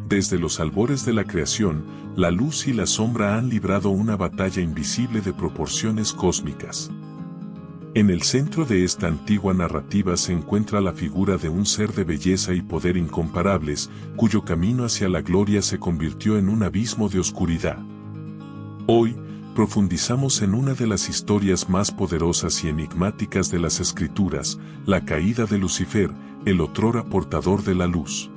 Desde los albores de la creación, la luz y la sombra han librado una batalla invisible de proporciones cósmicas. En el centro de esta antigua narrativa se encuentra la figura de un ser de belleza y poder incomparables, cuyo camino hacia la gloria se convirtió en un abismo de oscuridad. Hoy, profundizamos en una de las historias más poderosas y enigmáticas de las Escrituras, la caída de Lucifer, el otrora portador de la luz.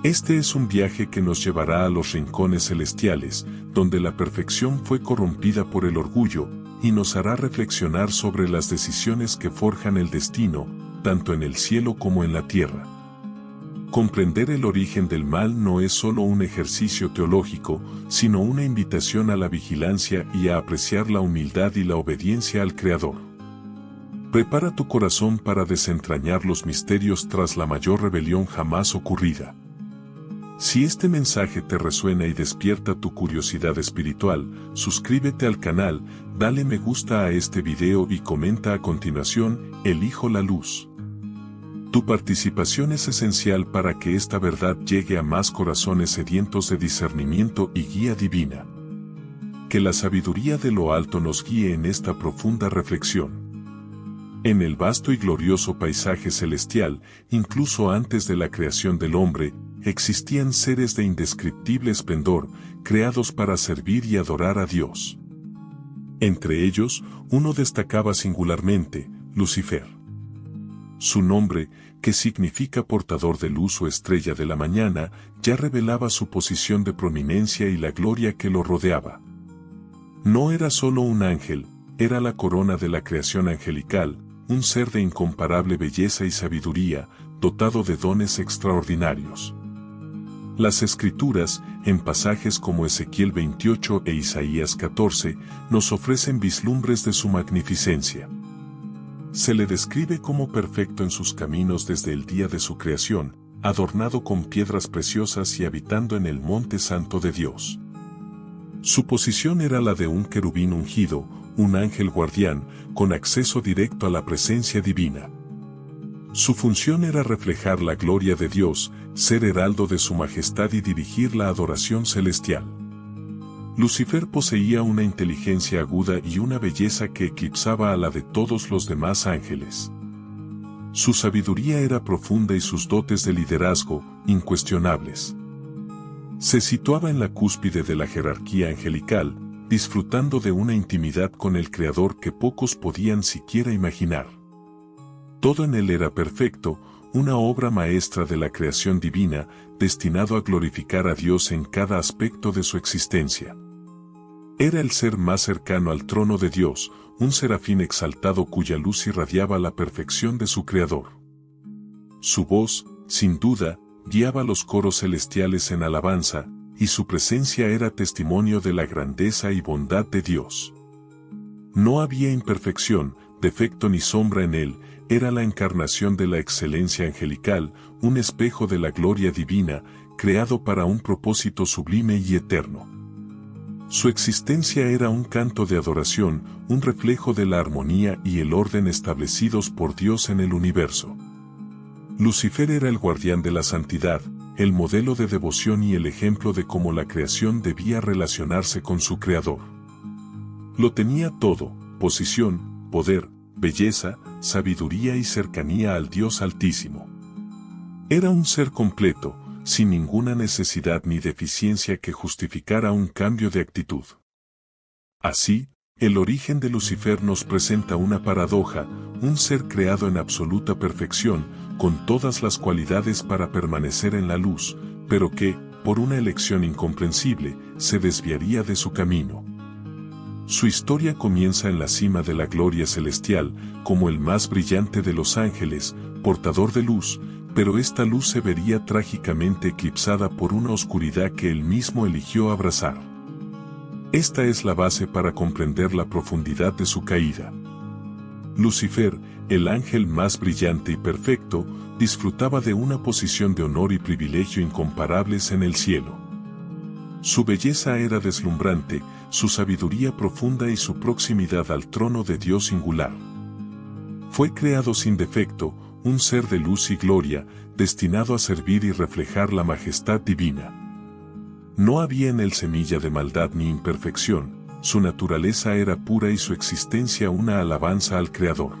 Este es un viaje que nos llevará a los rincones celestiales, donde la perfección fue corrompida por el orgullo, y nos hará reflexionar sobre las decisiones que forjan el destino, tanto en el cielo como en la tierra. Comprender el origen del mal no es solo un ejercicio teológico, sino una invitación a la vigilancia y a apreciar la humildad y la obediencia al Creador. Prepara tu corazón para desentrañar los misterios tras la mayor rebelión jamás ocurrida. Si este mensaje te resuena y despierta tu curiosidad espiritual, suscríbete al canal, dale me gusta a este video y comenta a continuación, elijo la luz. Tu participación es esencial para que esta verdad llegue a más corazones sedientos de discernimiento y guía divina. Que la sabiduría de lo alto nos guíe en esta profunda reflexión. En el vasto y glorioso paisaje celestial, incluso antes de la creación del hombre, existían seres de indescriptible esplendor, creados para servir y adorar a Dios. Entre ellos, uno destacaba singularmente, Lucifer. Su nombre, que significa portador de luz o estrella de la mañana, ya revelaba su posición de prominencia y la gloria que lo rodeaba. No era solo un ángel, era la corona de la creación angelical, un ser de incomparable belleza y sabiduría, dotado de dones extraordinarios. Las Escrituras, en pasajes como Ezequiel 28 e Isaías 14, nos ofrecen vislumbres de su magnificencia. Se le describe como perfecto en sus caminos desde el día de su creación, adornado con piedras preciosas y habitando en el monte santo de Dios. Su posición era la de un querubín ungido, un ángel guardián, con acceso directo a la presencia divina. Su función era reflejar la gloria de Dios, ser heraldo de su majestad y dirigir la adoración celestial. Lucifer poseía una inteligencia aguda y una belleza que eclipsaba a la de todos los demás ángeles. Su sabiduría era profunda y sus dotes de liderazgo, incuestionables. Se situaba en la cúspide de la jerarquía angelical, disfrutando de una intimidad con el Creador que pocos podían siquiera imaginar. Todo en él era perfecto, una obra maestra de la creación divina, destinado a glorificar a Dios en cada aspecto de su existencia. Era el ser más cercano al trono de Dios, un serafín exaltado cuya luz irradiaba la perfección de su Creador. Su voz, sin duda, guiaba los coros celestiales en alabanza, y su presencia era testimonio de la grandeza y bondad de Dios. No había imperfección, defecto ni sombra en él, era la encarnación de la excelencia angelical, un espejo de la gloria divina, creado para un propósito sublime y eterno. Su existencia era un canto de adoración, un reflejo de la armonía y el orden establecidos por Dios en el universo. Lucifer era el guardián de la santidad, el modelo de devoción y el ejemplo de cómo la creación debía relacionarse con su Creador. Lo tenía todo: posición, poder, belleza, sabiduría y cercanía al Dios Altísimo. Era un ser completo, sin ninguna necesidad ni deficiencia que justificara un cambio de actitud. Así, el origen de Lucifer nos presenta una paradoja, un ser creado en absoluta perfección, con todas las cualidades para permanecer en la luz, pero que, por una elección incomprensible, se desviaría de su camino. Su historia comienza en la cima de la gloria celestial, como el más brillante de los ángeles, portador de luz, pero esta luz se vería trágicamente eclipsada por una oscuridad que él mismo eligió abrazar. Esta es la base para comprender la profundidad de su caída. Lucifer, el ángel más brillante y perfecto, disfrutaba de una posición de honor y privilegio incomparables en el cielo. Su belleza era deslumbrante, su sabiduría profunda y su proximidad al trono de Dios singular. Fue creado sin defecto, un ser de luz y gloria, destinado a servir y reflejar la majestad divina. No había en él semilla de maldad ni imperfección, su naturaleza era pura y su existencia una alabanza al Creador.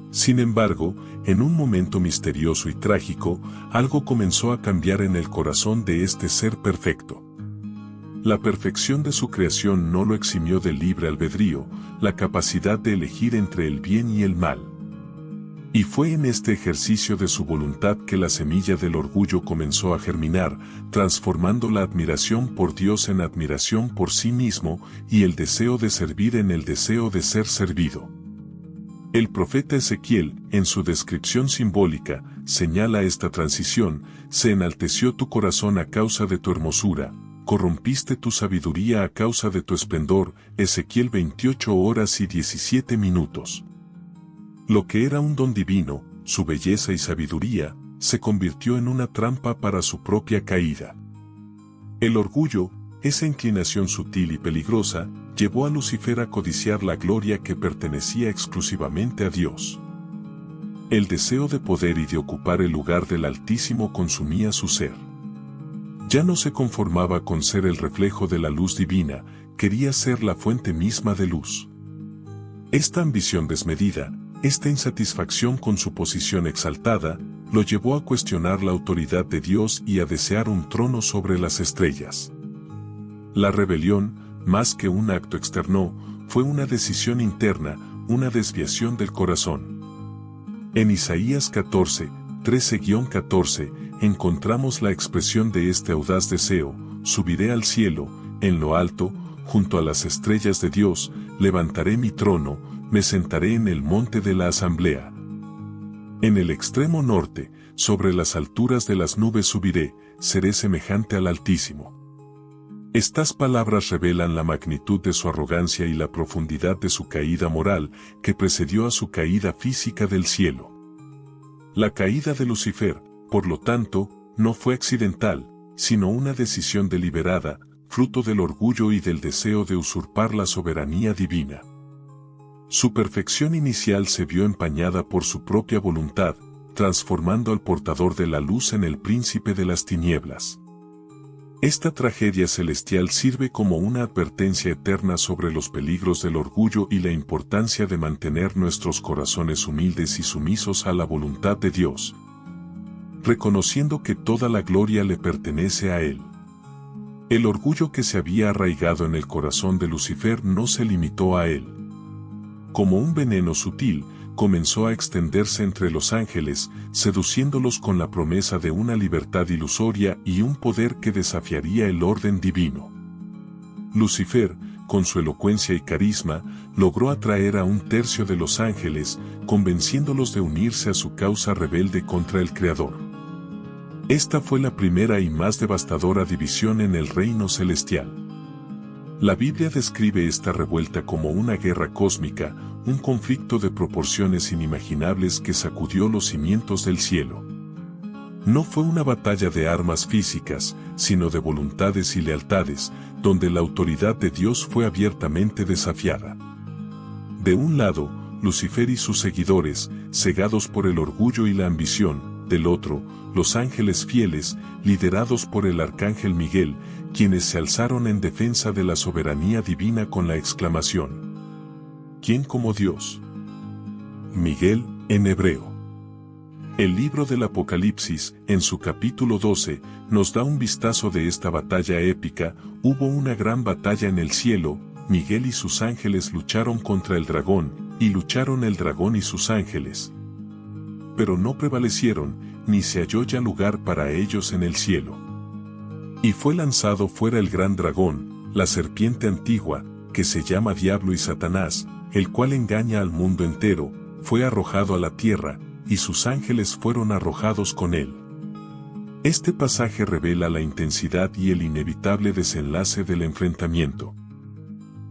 Sin embargo, en un momento misterioso y trágico, algo comenzó a cambiar en el corazón de este ser perfecto. La perfección de su creación no lo eximió del libre albedrío, la capacidad de elegir entre el bien y el mal. Y fue en este ejercicio de su voluntad que la semilla del orgullo comenzó a germinar, transformando la admiración por Dios en admiración por sí mismo y el deseo de servir en el deseo de ser servido. El profeta Ezequiel, en su descripción simbólica, señala esta transición: se enalteció tu corazón a causa de tu hermosura, corrompiste tu sabiduría a causa de tu esplendor. Ezequiel 28 horas y 17 minutos. Lo que era un don divino, su belleza y sabiduría, se convirtió en una trampa para su propia caída. El orgullo, esa inclinación sutil y peligrosa, llevó a Lucifer a codiciar la gloria que pertenecía exclusivamente a Dios. El deseo de poder y de ocupar el lugar del Altísimo consumía su ser. Ya no se conformaba con ser el reflejo de la luz divina, quería ser la fuente misma de luz. Esta ambición desmedida, esta insatisfacción con su posición exaltada, lo llevó a cuestionar la autoridad de Dios y a desear un trono sobre las estrellas. La rebelión, más que un acto externo, fue una decisión interna, una desviación del corazón. En Isaías 14, 13-14, encontramos la expresión de este audaz deseo: subiré al cielo, en lo alto, junto a las estrellas de Dios, levantaré mi trono, me sentaré en el monte de la asamblea. En el extremo norte, sobre las alturas de las nubes subiré, seré semejante al Altísimo. Estas palabras revelan la magnitud de su arrogancia y la profundidad de su caída moral, que precedió a su caída física del cielo. La caída de Lucifer, por lo tanto, no fue accidental, sino una decisión deliberada, fruto del orgullo y del deseo de usurpar la soberanía divina. Su perfección inicial se vio empañada por su propia voluntad, transformando al portador de la luz en el príncipe de las tinieblas. Esta tragedia celestial sirve como una advertencia eterna sobre los peligros del orgullo y la importancia de mantener nuestros corazones humildes y sumisos a la voluntad de Dios, reconociendo que toda la gloria le pertenece a Él. El orgullo que se había arraigado en el corazón de Lucifer no se limitó a él. Como un veneno sutil, comenzó a extenderse entre los ángeles, seduciéndolos con la promesa de una libertad ilusoria y un poder que desafiaría el orden divino. Lucifer, con su elocuencia y carisma, logró atraer a 1/3 de los ángeles, convenciéndolos de unirse a su causa rebelde contra el Creador. Esta fue la primera y más devastadora división en el reino celestial. La Biblia describe esta revuelta como una guerra cósmica, un conflicto de proporciones inimaginables que sacudió los cimientos del cielo. No fue una batalla de armas físicas, sino de voluntades y lealtades, donde la autoridad de Dios fue abiertamente desafiada. De un lado, Lucifer y sus seguidores, cegados por el orgullo y la ambición; del otro, los ángeles fieles, liderados por el arcángel Miguel, quienes se alzaron en defensa de la soberanía divina con la exclamación: ¿quién como Dios? Miguel, en hebreo. El libro del Apocalipsis, en su capítulo 12, nos da un vistazo de esta batalla épica. Hubo una gran batalla en el cielo, Miguel y sus ángeles lucharon contra el dragón, y lucharon el dragón y sus ángeles. Pero no prevalecieron, ni se halló ya lugar para ellos en el cielo. Y fue lanzado fuera el gran dragón, la serpiente antigua, que se llama Diablo y Satanás, el cual engaña al mundo entero, fue arrojado a la tierra, y sus ángeles fueron arrojados con él. Este pasaje revela la intensidad y el inevitable desenlace del enfrentamiento.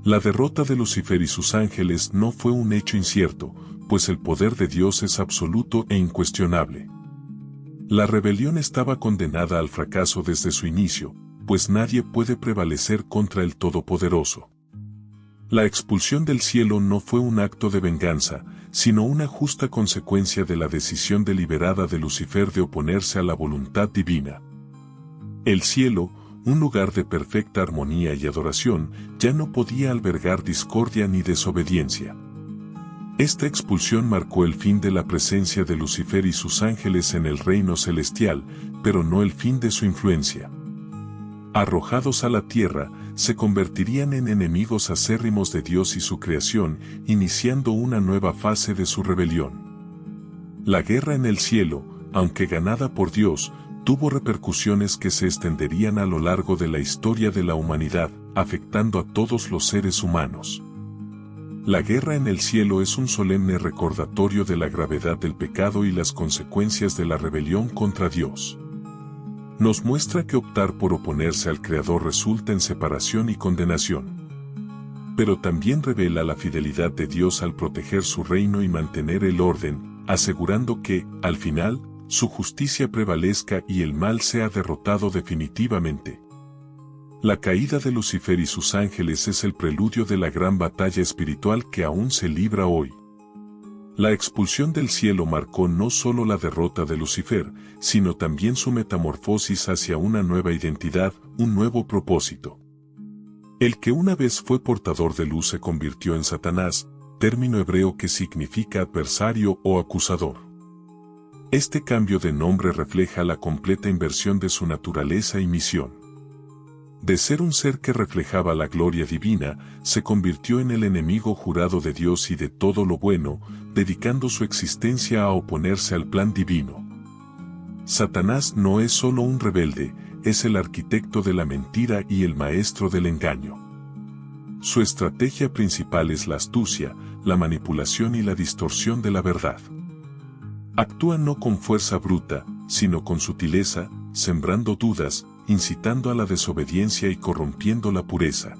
La derrota de Lucifer y sus ángeles no fue un hecho incierto, pues el poder de Dios es absoluto e incuestionable. La rebelión estaba condenada al fracaso desde su inicio, pues nadie puede prevalecer contra el Todopoderoso. La expulsión del cielo no fue un acto de venganza, sino una justa consecuencia de la decisión deliberada de Lucifer de oponerse a la voluntad divina. El cielo, un lugar de perfecta armonía y adoración, ya no podía albergar discordia ni desobediencia. Esta expulsión marcó el fin de la presencia de Lucifer y sus ángeles en el reino celestial, pero no el fin de su influencia. Arrojados a la tierra, se convertirían en enemigos acérrimos de Dios y su creación, iniciando una nueva fase de su rebelión. La guerra en el cielo, aunque ganada por Dios, tuvo repercusiones que se extenderían a lo largo de la historia de la humanidad, afectando a todos los seres humanos. La guerra en el cielo es un solemne recordatorio de la gravedad del pecado y las consecuencias de la rebelión contra Dios. Nos muestra que optar por oponerse al Creador resulta en separación y condenación. Pero también revela la fidelidad de Dios al proteger su reino y mantener el orden, asegurando que, al final, su justicia prevalezca y el mal sea derrotado definitivamente. La caída de Lucifer y sus ángeles es el preludio de la gran batalla espiritual que aún se libra hoy. La expulsión del cielo marcó no solo la derrota de Lucifer, sino también su metamorfosis hacia una nueva identidad, un nuevo propósito. El que una vez fue portador de luz se convirtió en Satanás, término hebreo que significa adversario o acusador. Este cambio de nombre refleja la completa inversión de su naturaleza y misión. De ser un ser que reflejaba la gloria divina, se convirtió en el enemigo jurado de Dios y de todo lo bueno, dedicando su existencia a oponerse al plan divino. Satanás no es solo un rebelde, es el arquitecto de la mentira y el maestro del engaño. Su estrategia principal es la astucia, la manipulación y la distorsión de la verdad. Actúa no con fuerza bruta, sino con sutileza, sembrando dudas, incitando a la desobediencia y corrompiendo la pureza.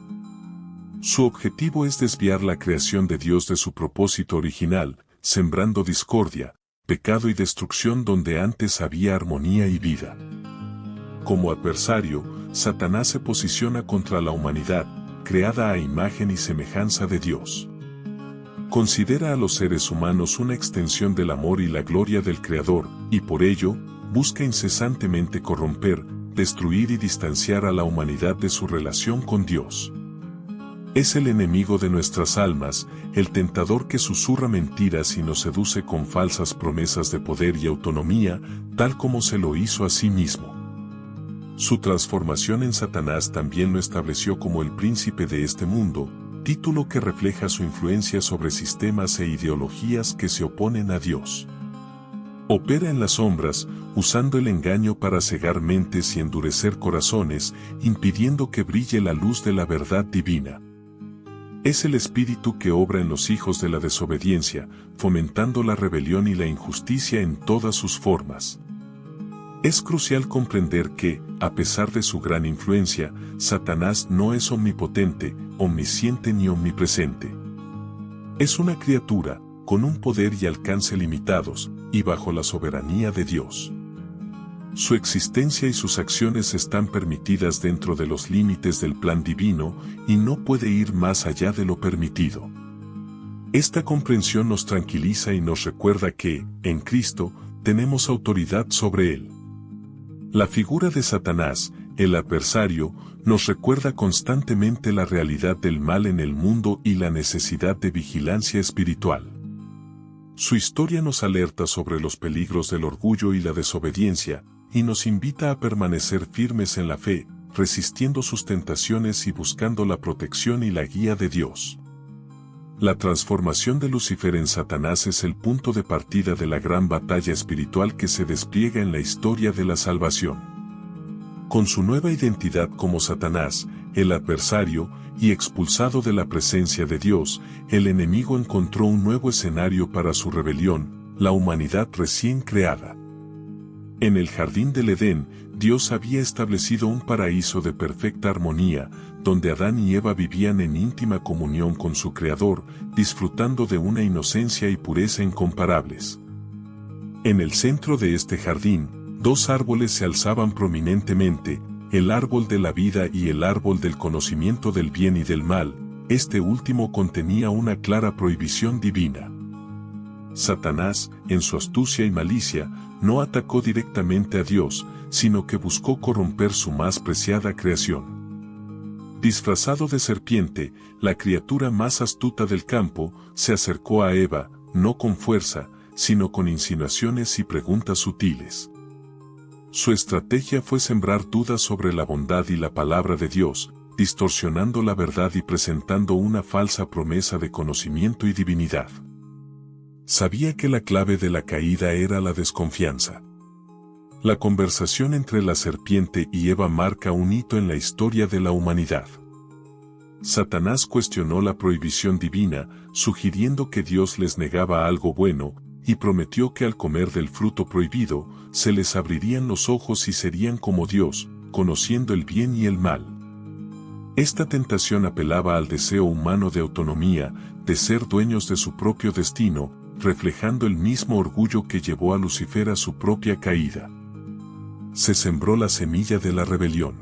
Su objetivo es desviar la creación de Dios de su propósito original, sembrando discordia, pecado y destrucción donde antes había armonía y vida. Como adversario, Satanás se posiciona contra la humanidad, creada a imagen y semejanza de Dios. Considera a los seres humanos una extensión del amor y la gloria del Creador, y por ello, busca incesantemente corromper, destruir y distanciar a la humanidad de su relación con Dios. Es el enemigo de nuestras almas, el tentador que susurra mentiras y nos seduce con falsas promesas de poder y autonomía, tal como se lo hizo a sí mismo. Su transformación en Satanás también lo estableció como el príncipe de este mundo, título que refleja su influencia sobre sistemas e ideologías que se oponen a Dios. Opera en las sombras, usando el engaño para cegar mentes y endurecer corazones, impidiendo que brille la luz de la verdad divina. Es el espíritu que obra en los hijos de la desobediencia, fomentando la rebelión y la injusticia en todas sus formas. Es crucial comprender que, a pesar de su gran influencia, Satanás no es omnipotente, omnisciente ni omnipresente. Es una criatura, con un poder y alcance limitados, y bajo la soberanía de Dios. Su existencia y sus acciones están permitidas dentro de los límites del plan divino, y no puede ir más allá de lo permitido. Esta comprensión nos tranquiliza y nos recuerda que, en Cristo, tenemos autoridad sobre él. La figura de Satanás, el adversario, nos recuerda constantemente la realidad del mal en el mundo y la necesidad de vigilancia espiritual. Su historia nos alerta sobre los peligros del orgullo y la desobediencia, y nos invita a permanecer firmes en la fe, resistiendo sus tentaciones y buscando la protección y la guía de Dios. La transformación de Lucifer en Satanás es el punto de partida de la gran batalla espiritual que se despliega en la historia de la salvación. Con su nueva identidad como Satanás, el adversario, y expulsado de la presencia de Dios, el enemigo encontró un nuevo escenario para su rebelión, la humanidad recién creada. En el jardín del Edén, Dios había establecido un paraíso de perfecta armonía, donde Adán y Eva vivían en íntima comunión con su Creador, disfrutando de una inocencia y pureza incomparables. En el centro de este jardín, dos árboles se alzaban prominentemente, el árbol de la vida y el árbol del conocimiento del bien y del mal, este último contenía una clara prohibición divina. Satanás, en su astucia y malicia, no atacó directamente a Dios, sino que buscó corromper su más preciada creación. Disfrazado de serpiente, la criatura más astuta del campo, se acercó a Eva, no con fuerza, sino con insinuaciones y preguntas sutiles. Su estrategia fue sembrar dudas sobre la bondad y la palabra de Dios, distorsionando la verdad y presentando una falsa promesa de conocimiento y divinidad. Sabía que la clave de la caída era la desconfianza. La conversación entre la serpiente y Eva marca un hito en la historia de la humanidad. Satanás cuestionó la prohibición divina, sugiriendo que Dios les negaba algo bueno, y prometió que al comer del fruto prohibido, se les abrirían los ojos y serían como Dios, conociendo el bien y el mal. Esta tentación apelaba al deseo humano de autonomía, de ser dueños de su propio destino, reflejando el mismo orgullo que llevó a Lucifer a su propia caída. Se sembró la semilla de la rebelión.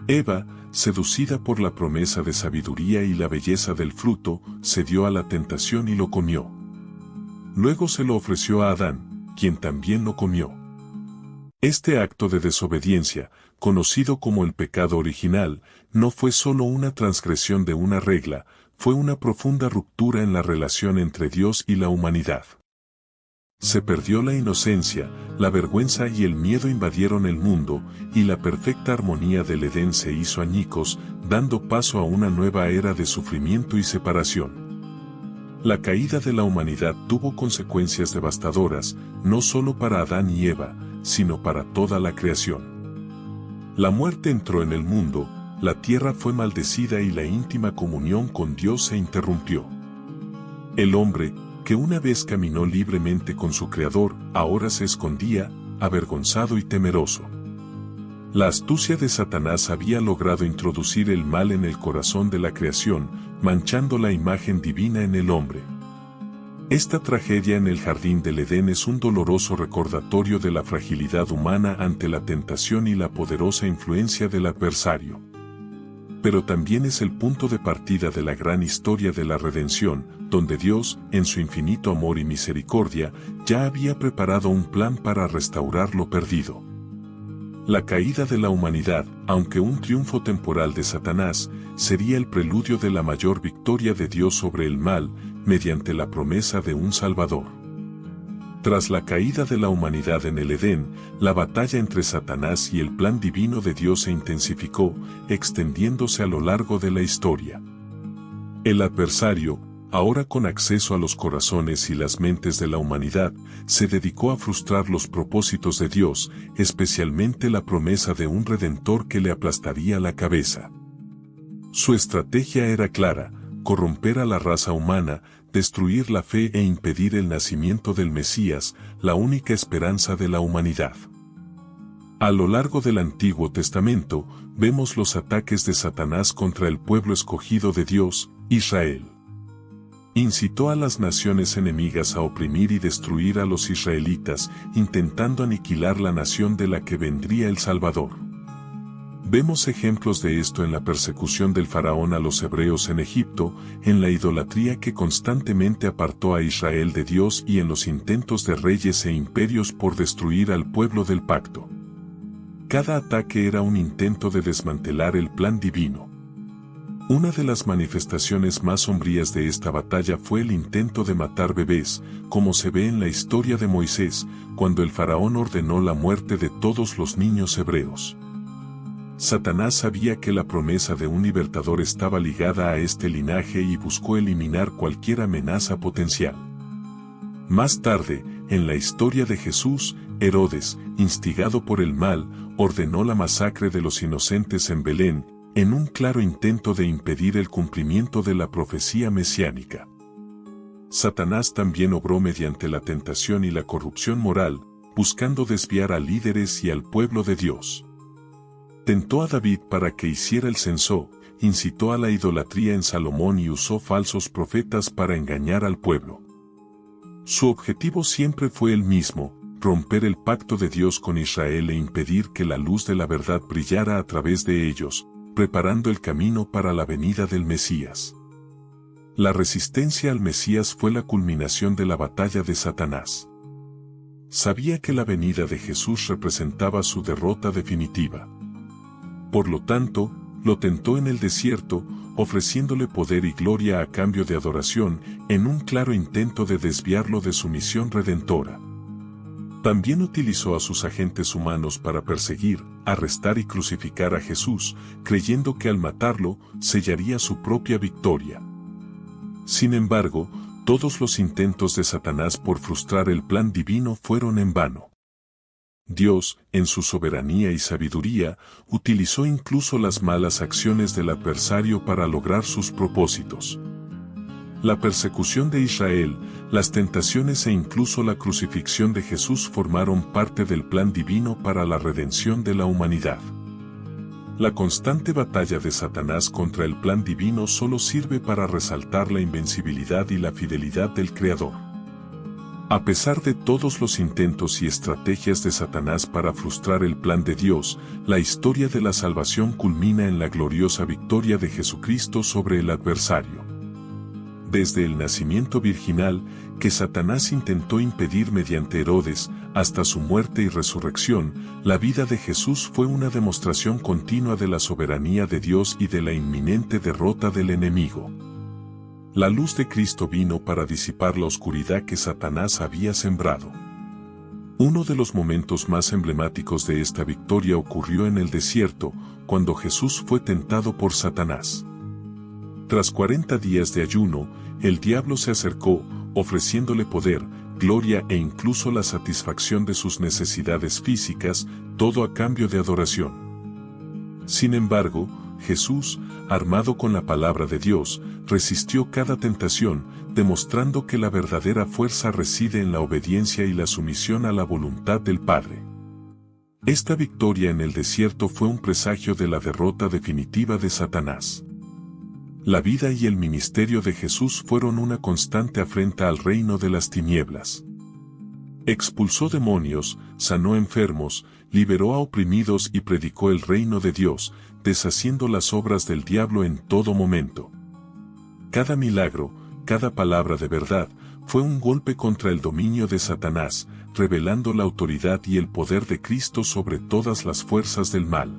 Eva, seducida por la promesa de sabiduría y la belleza del fruto, cedió a la tentación y lo comió. Luego se lo ofreció a Adán, quien también lo comió. Este acto de desobediencia, conocido como el pecado original, no fue solo una transgresión de una regla, fue una profunda ruptura en la relación entre Dios y la humanidad. Se perdió la inocencia, la vergüenza y el miedo invadieron el mundo, y la perfecta armonía del Edén se hizo añicos, dando paso a una nueva era de sufrimiento y separación. La caída de la humanidad tuvo consecuencias devastadoras, no solo para Adán y Eva, sino para toda la creación. La muerte entró en el mundo, la tierra fue maldecida y la íntima comunión con Dios se interrumpió. El hombre, que una vez caminó libremente con su Creador, ahora se escondía, avergonzado y temeroso. La astucia de Satanás había logrado introducir el mal en el corazón de la creación, manchando la imagen divina en el hombre. Esta tragedia en el jardín del Edén es un doloroso recordatorio de la fragilidad humana ante la tentación y la poderosa influencia del adversario. Pero también es el punto de partida de la gran historia de la redención, donde Dios, en su infinito amor y misericordia, ya había preparado un plan para restaurar lo perdido. La caída de la humanidad, aunque un triunfo temporal de Satanás, sería el preludio de la mayor victoria de Dios sobre el mal, mediante la promesa de un Salvador. Tras la caída de la humanidad en el Edén, la batalla entre Satanás y el plan divino de Dios se intensificó, extendiéndose a lo largo de la historia. El adversario, ahora con acceso a los corazones y las mentes de la humanidad, se dedicó a frustrar los propósitos de Dios, especialmente la promesa de un Redentor que le aplastaría la cabeza. Su estrategia era clara: corromper a la raza humana, destruir la fe e impedir el nacimiento del Mesías, la única esperanza de la humanidad. A lo largo del Antiguo Testamento, vemos los ataques de Satanás contra el pueblo escogido de Dios, Israel. Incitó a las naciones enemigas a oprimir y destruir a los israelitas, intentando aniquilar la nación de la que vendría el Salvador. Vemos ejemplos de esto en la persecución del faraón a los hebreos en Egipto, en la idolatría que constantemente apartó a Israel de Dios y en los intentos de reyes e imperios por destruir al pueblo del pacto. Cada ataque era un intento de desmantelar el plan divino. Una de las manifestaciones más sombrías de esta batalla fue el intento de matar bebés, como se ve en la historia de Moisés, cuando el faraón ordenó la muerte de todos los niños hebreos. Satanás sabía que la promesa de un libertador estaba ligada a este linaje y buscó eliminar cualquier amenaza potencial. Más tarde, en la historia de Jesús, Herodes, instigado por el mal, ordenó la masacre de los inocentes en Belén, en un claro intento de impedir el cumplimiento de la profecía mesiánica. Satanás también obró mediante la tentación y la corrupción moral, buscando desviar a líderes y al pueblo de Dios. Tentó a David para que hiciera el censo, incitó a la idolatría en Salomón y usó falsos profetas para engañar al pueblo. Su objetivo siempre fue el mismo: romper el pacto de Dios con Israel e impedir que la luz de la verdad brillara a través de ellos, preparando el camino para la venida del Mesías. La resistencia al Mesías fue la culminación de la batalla de Satanás. Sabía que la venida de Jesús representaba su derrota definitiva. Por lo tanto, lo tentó en el desierto, ofreciéndole poder y gloria a cambio de adoración, en un claro intento de desviarlo de su misión redentora. También utilizó a sus agentes humanos para perseguir, arrestar y crucificar a Jesús, creyendo que al matarlo, sellaría su propia victoria. Sin embargo, todos los intentos de Satanás por frustrar el plan divino fueron en vano. Dios, en su soberanía y sabiduría, utilizó incluso las malas acciones del adversario para lograr sus propósitos. La persecución de Israel, las tentaciones e incluso la crucifixión de Jesús formaron parte del plan divino para la redención de la humanidad. La constante batalla de Satanás contra el plan divino solo sirve para resaltar la invencibilidad y la fidelidad del Creador. A pesar de todos los intentos y estrategias de Satanás para frustrar el plan de Dios, la historia de la salvación culmina en la gloriosa victoria de Jesucristo sobre el adversario. Desde el nacimiento virginal, que Satanás intentó impedir mediante Herodes, hasta su muerte y resurrección, la vida de Jesús fue una demostración continua de la soberanía de Dios y de la inminente derrota del enemigo. La luz de Cristo vino para disipar la oscuridad que Satanás había sembrado. Uno de los momentos más emblemáticos de esta victoria ocurrió en el desierto, cuando Jesús fue tentado por Satanás. Tras 40 días de ayuno, el diablo se acercó, ofreciéndole poder, gloria e incluso la satisfacción de sus necesidades físicas, todo a cambio de adoración. Sin embargo, Jesús, armado con la palabra de Dios, resistió cada tentación, demostrando que la verdadera fuerza reside en la obediencia y la sumisión a la voluntad del Padre. Esta victoria en el desierto fue un presagio de la derrota definitiva de Satanás. La vida y el ministerio de Jesús fueron una constante afrenta al reino de las tinieblas. Expulsó demonios, sanó enfermos, liberó a oprimidos y predicó el reino de Dios, deshaciendo las obras del diablo en todo momento. Cada milagro, cada palabra de verdad, fue un golpe contra el dominio de Satanás, revelando la autoridad y el poder de Cristo sobre todas las fuerzas del mal.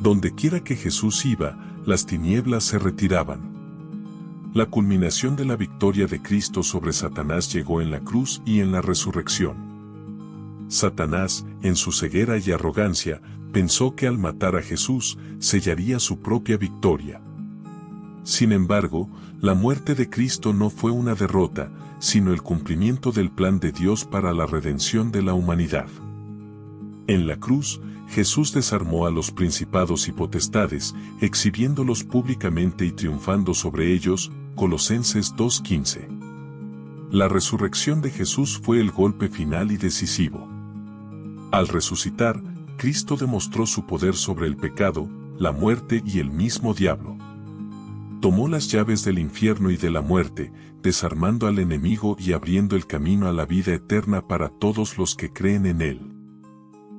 Dondequiera que Jesús iba, las tinieblas se retiraban. La culminación de la victoria de Cristo sobre Satanás llegó en la cruz y en la resurrección. Satanás, en su ceguera y arrogancia, pensó que al matar a Jesús, sellaría su propia victoria. Sin embargo, la muerte de Cristo no fue una derrota, sino el cumplimiento del plan de Dios para la redención de la humanidad. En la cruz, Jesús desarmó a los principados y potestades, exhibiéndolos públicamente y triunfando sobre ellos, Colosenses 2:15. La resurrección de Jesús fue el golpe final y decisivo. Al resucitar, Cristo demostró su poder sobre el pecado, la muerte y el mismo diablo. Tomó las llaves del infierno y de la muerte, desarmando al enemigo y abriendo el camino a la vida eterna para todos los que creen en él.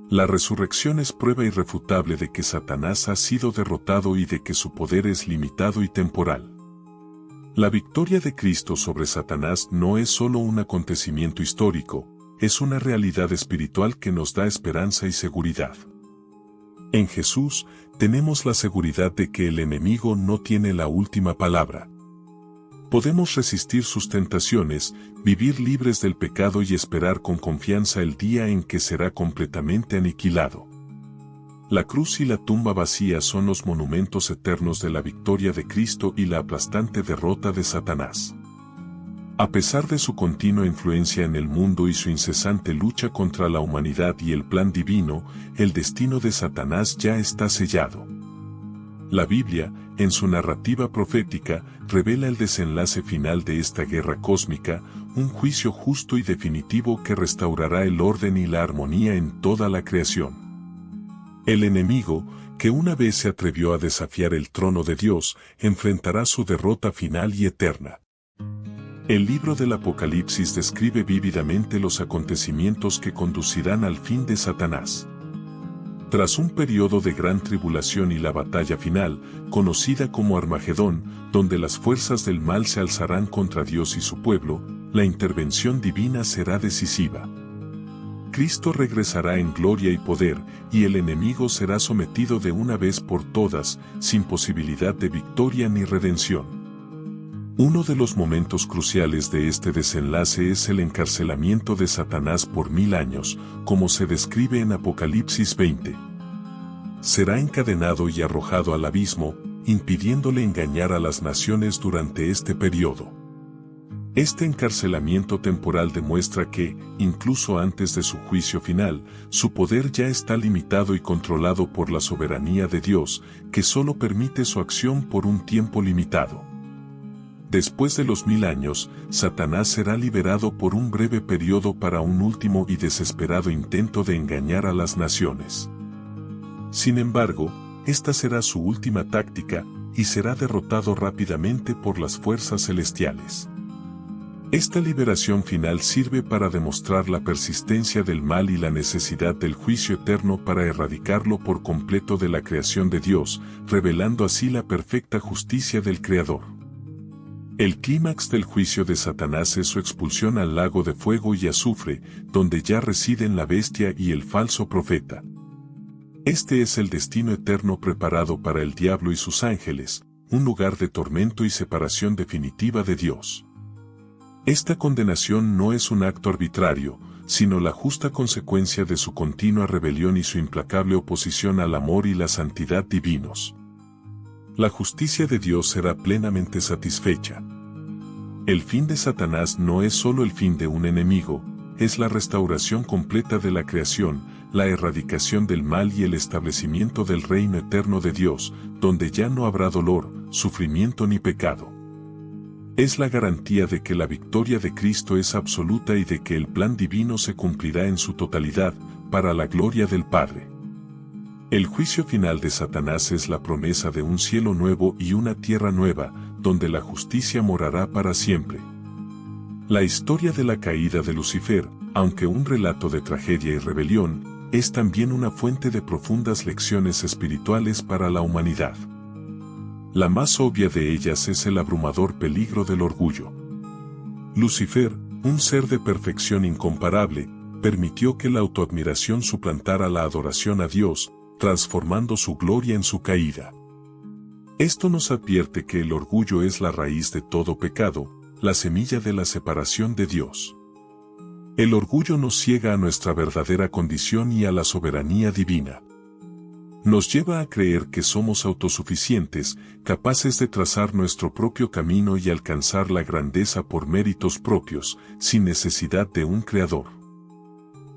La resurrección es prueba irrefutable de que Satanás ha sido derrotado y de que su poder es limitado y temporal. La victoria de Cristo sobre Satanás no es solo un acontecimiento histórico, es una realidad espiritual que nos da esperanza y seguridad. En Jesús, tenemos la seguridad de que el enemigo no tiene la última palabra. Podemos resistir sus tentaciones, vivir libres del pecado y esperar con confianza el día en que será completamente aniquilado. La cruz y la tumba vacía son los monumentos eternos de la victoria de Cristo y la aplastante derrota de Satanás. A pesar de su continua influencia en el mundo y su incesante lucha contra la humanidad y el plan divino, el destino de Satanás ya está sellado. La Biblia, en su narrativa profética, revela el desenlace final de esta guerra cósmica, un juicio justo y definitivo que restaurará el orden y la armonía en toda la creación. El enemigo, que una vez se atrevió a desafiar el trono de Dios, enfrentará su derrota final y eterna. El libro del Apocalipsis describe vívidamente los acontecimientos que conducirán al fin de Satanás. Tras un periodo de gran tribulación y la batalla final, conocida como Armagedón, donde las fuerzas del mal se alzarán contra Dios y su pueblo, la intervención divina será decisiva. Cristo regresará en gloria y poder, y el enemigo será sometido de una vez por todas, sin posibilidad de victoria ni redención. Uno de los momentos cruciales de este desenlace es el encarcelamiento de Satanás por 1000 años, como se describe en Apocalipsis 20. Será encadenado y arrojado al abismo, impidiéndole engañar a las naciones durante este periodo. Este encarcelamiento temporal demuestra que, incluso antes de su juicio final, su poder ya está limitado y controlado por la soberanía de Dios, que solo permite su acción por un tiempo limitado. Después de los 1000 años, Satanás será liberado por un breve periodo para un último y desesperado intento de engañar a las naciones. Sin embargo, esta será su última táctica, y será derrotado rápidamente por las fuerzas celestiales. Esta liberación final sirve para demostrar la persistencia del mal y la necesidad del juicio eterno para erradicarlo por completo de la creación de Dios, revelando así la perfecta justicia del Creador. El clímax del juicio de Satanás es su expulsión al lago de fuego y azufre, donde ya residen la bestia y el falso profeta. Este es el destino eterno preparado para el diablo y sus ángeles, un lugar de tormento y separación definitiva de Dios. Esta condenación no es un acto arbitrario, sino la justa consecuencia de su continua rebelión y su implacable oposición al amor y la santidad divinos. La justicia de Dios será plenamente satisfecha. El fin de Satanás no es solo el fin de un enemigo, es la restauración completa de la creación, la erradicación del mal y el establecimiento del reino eterno de Dios, donde ya no habrá dolor, sufrimiento ni pecado. Es la garantía de que la victoria de Cristo es absoluta y de que el plan divino se cumplirá en su totalidad, para la gloria del Padre. El juicio final de Satanás es la promesa de un cielo nuevo y una tierra nueva, donde la justicia morará para siempre. La historia de la caída de Lucifer, aunque un relato de tragedia y rebelión, es también una fuente de profundas lecciones espirituales para la humanidad. La más obvia de ellas es el abrumador peligro del orgullo. Lucifer, un ser de perfección incomparable, permitió que la autoadmiración suplantara la adoración a Dios, transformando su gloria en su caída. Esto nos advierte que el orgullo es la raíz de todo pecado, la semilla de la separación de Dios. El orgullo nos ciega a nuestra verdadera condición y a la soberanía divina. Nos lleva a creer que somos autosuficientes, capaces de trazar nuestro propio camino y alcanzar la grandeza por méritos propios, sin necesidad de un creador.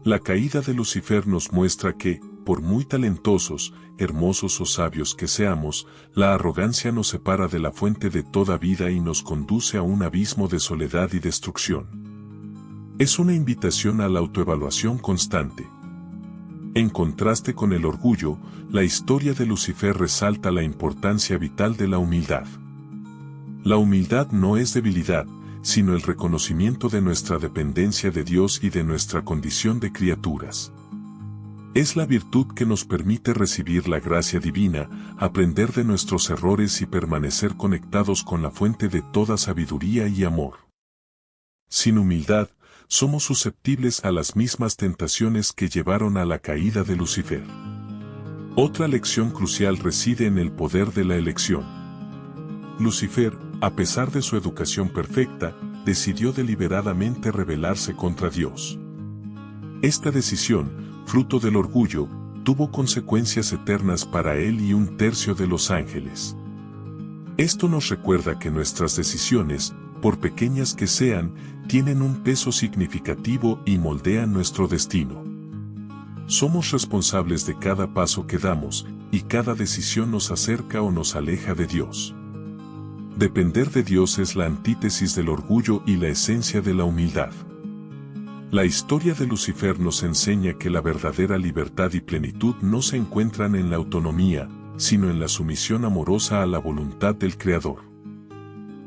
La caída de Lucifer nos muestra que, por muy talentosos, hermosos o sabios que seamos, la arrogancia nos separa de la fuente de toda vida y nos conduce a un abismo de soledad y destrucción. Es una invitación a la autoevaluación constante. En contraste con el orgullo, la historia de Lucifer resalta la importancia vital de la humildad. La humildad no es debilidad, sino el reconocimiento de nuestra dependencia de Dios y de nuestra condición de criaturas. Es la virtud que nos permite recibir la gracia divina, aprender de nuestros errores y permanecer conectados con la fuente de toda sabiduría y amor. Sin humildad, somos susceptibles a las mismas tentaciones que llevaron a la caída de Lucifer. Otra lección crucial reside en el poder de la elección. Lucifer, a pesar de su educación perfecta, decidió deliberadamente rebelarse contra Dios. Esta decisión, fruto del orgullo, tuvo consecuencias eternas para él y un tercio de los ángeles. Esto nos recuerda que nuestras decisiones, por pequeñas que sean, tienen un peso significativo y moldean nuestro destino. Somos responsables de cada paso que damos, y cada decisión nos acerca o nos aleja de Dios. Depender de Dios es la antítesis del orgullo y la esencia de la humildad. La historia de Lucifer nos enseña que la verdadera libertad y plenitud no se encuentran en la autonomía, sino en la sumisión amorosa a la voluntad del Creador.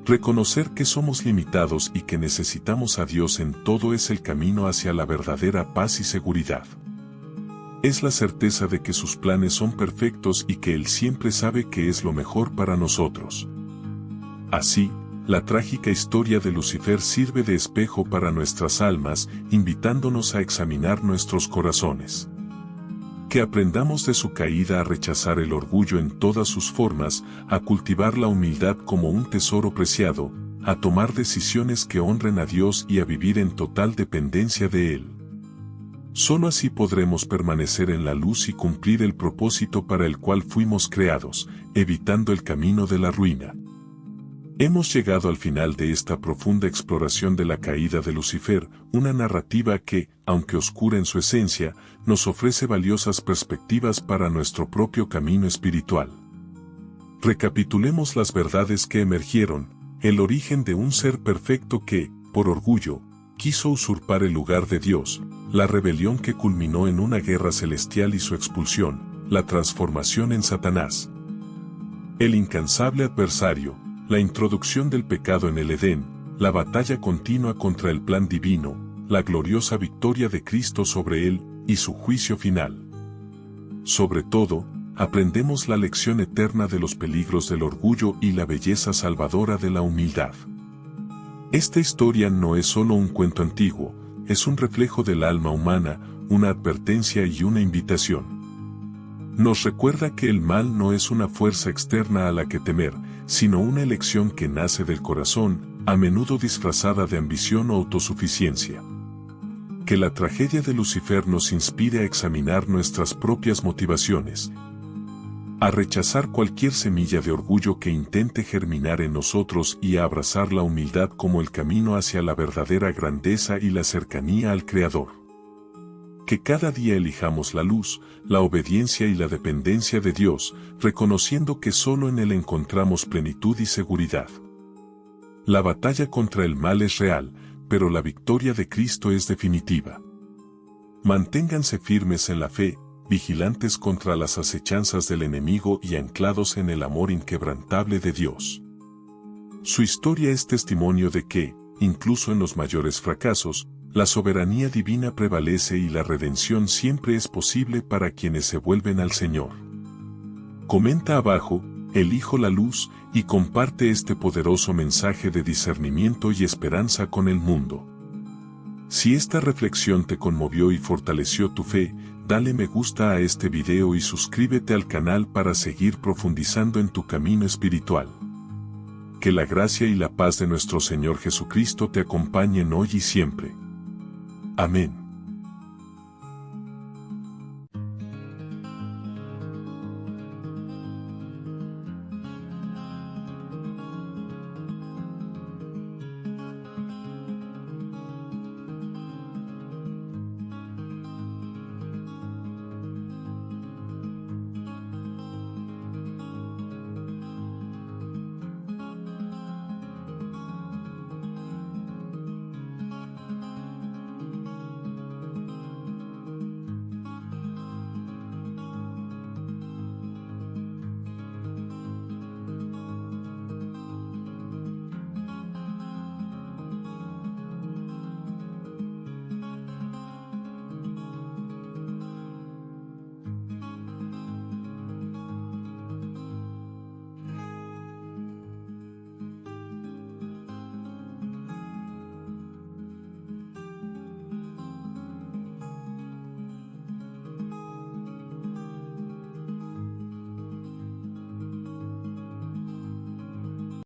Reconocer que somos limitados y que necesitamos a Dios en todo es el camino hacia la verdadera paz y seguridad. Es la certeza de que sus planes son perfectos y que Él siempre sabe qué es lo mejor para nosotros. Así, la trágica historia de Lucifer sirve de espejo para nuestras almas, invitándonos a examinar nuestros corazones. Que aprendamos de su caída a rechazar el orgullo en todas sus formas, a cultivar la humildad como un tesoro preciado, a tomar decisiones que honren a Dios y a vivir en total dependencia de Él. Solo así podremos permanecer en la luz y cumplir el propósito para el cual fuimos creados, evitando el camino de la ruina. Hemos llegado al final de esta profunda exploración de la caída de Lucifer, una narrativa que, aunque oscura en su esencia, nos ofrece valiosas perspectivas para nuestro propio camino espiritual. Recapitulemos las verdades que emergieron: el origen de un ser perfecto que, por orgullo, quiso usurpar el lugar de Dios, la rebelión que culminó en una guerra celestial y su expulsión, la transformación en Satanás. El incansable adversario, la introducción del pecado en el Edén, la batalla continua contra el plan divino, la gloriosa victoria de Cristo sobre él, y su juicio final. Sobre todo, aprendemos la lección eterna de los peligros del orgullo y la belleza salvadora de la humildad. Esta historia no es solo un cuento antiguo, es un reflejo del alma humana, una advertencia y una invitación. Nos recuerda que el mal no es una fuerza externa a la que temer, sino una elección que nace del corazón, a menudo disfrazada de ambición o autosuficiencia. Que la tragedia de Lucifer nos inspire a examinar nuestras propias motivaciones, a rechazar cualquier semilla de orgullo que intente germinar en nosotros y a abrazar la humildad como el camino hacia la verdadera grandeza y la cercanía al Creador. Que cada día elijamos la luz, la obediencia y la dependencia de Dios, reconociendo que solo en Él encontramos plenitud y seguridad. La batalla contra el mal es real, pero la victoria de Cristo es definitiva. Manténganse firmes en la fe, vigilantes contra las acechanzas del enemigo y anclados en el amor inquebrantable de Dios. Su historia es testimonio de que, incluso en los mayores fracasos, la soberanía divina prevalece y la redención siempre es posible para quienes se vuelven al Señor. Comenta abajo, elijo la luz, y comparte este poderoso mensaje de discernimiento y esperanza con el mundo. Si esta reflexión te conmovió y fortaleció tu fe, dale me gusta a este video y suscríbete al canal para seguir profundizando en tu camino espiritual. Que la gracia y la paz de nuestro Señor Jesucristo te acompañen hoy y siempre. Amén.